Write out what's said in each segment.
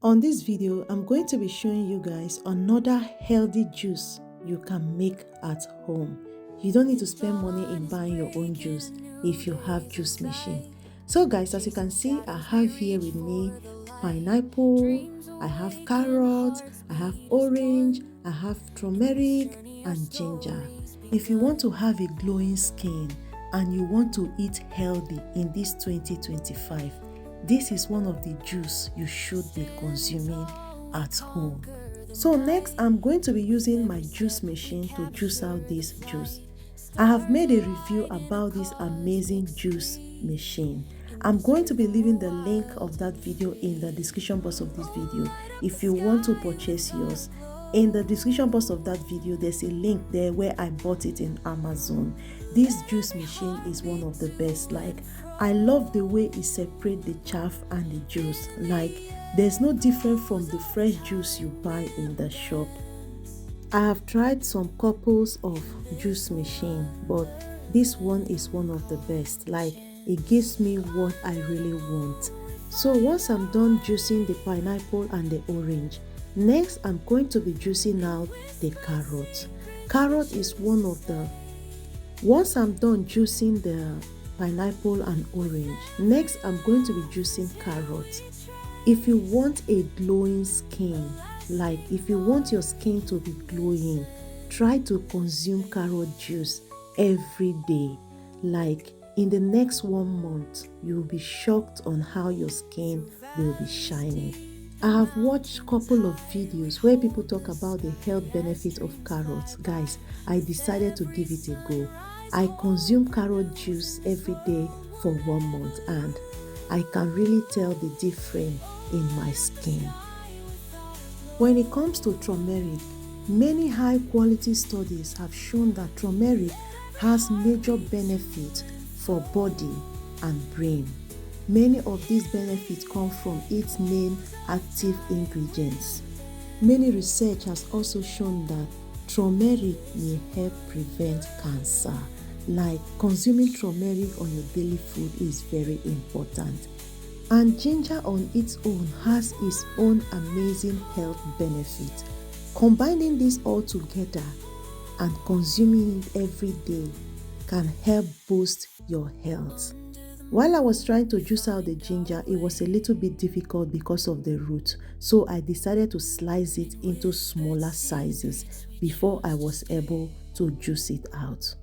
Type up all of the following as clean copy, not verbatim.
On this video, I'm going to be showing you guys another healthy juice you can make at home. You don't need to spend money in buying your own juice if you have juice machine. So guys, as you can see, I have here with me pineapple, I have carrot, I have orange, I have turmeric and ginger. If you want to have a glowing skin and you want to eat healthy in this 2025, this is one of the juice you should be consuming at home. So next, I'm going to be using my juice machine to juice out this juice. I have made a review about this amazing juice machine. I'm going to be leaving the link of that video in the description box of this video if you want to purchase yours. In the description box of that video, there's a link there where I bought it in Amazon. This juice machine is one of the best. I love the way it separates the chaff and the juice. There's no different from the fresh juice you buy in the shop. I have tried some couples of juice machine, but this one is one of the best. It gives me what I really want. So once I'm done juicing the pineapple and the orange, next I'm going to be juicing out the carrot. Carrot is one of the... Once I'm done juicing the pineapple and orange, next I'm going to be juicing carrot. If you want a glowing skin, if you want your skin to be glowing, try to consume carrot juice every day. In the next 1 month, you'll be shocked on how your skin will be shining. I have watched a couple of videos where people talk about the health benefits of carrots. Guys, I decided to give it a go. I consume carrot juice every day for 1 month and I can really tell the difference in my skin. When it comes to turmeric, many high quality studies have shown that turmeric has major benefits for body and brain. Many of these benefits come from its main active ingredients. Many research has also shown that turmeric may help prevent cancer. Consuming turmeric on your daily food is very important. And ginger on its own has its own amazing health benefits. Combining this all together and consuming it every day can help boost your health. While I was trying to juice out the ginger, it was a little bit difficult because of the root. So I decided to slice it into smaller sizes before I was able to juice it out.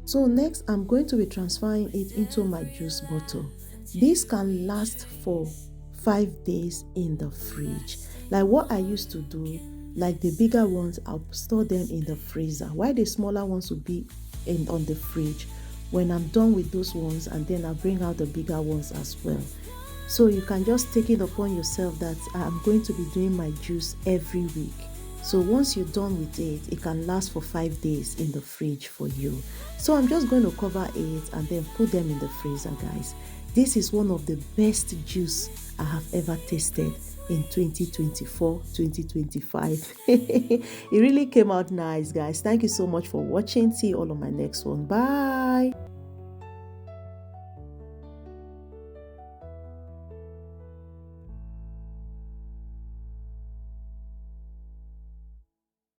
So next, I'm going to be transferring it into my juice bottle. This can last for 5 days in the fridge. What I used to do, the bigger ones, I'll store them in the freezer, while the smaller ones will be on the fridge. When I'm done with those ones, and then I'll bring out the bigger ones as well. So you can just take it upon yourself that I'm going to be doing my juice every week. So once you're done with it, it can last for 5 days in the fridge for you. So I'm just going to cover it and then put them in the freezer, guys. This is one of the best juice I have ever tasted in 2024, 2025. It really came out nice, guys. Thank you so much for watching. See you all on my next one. Bye.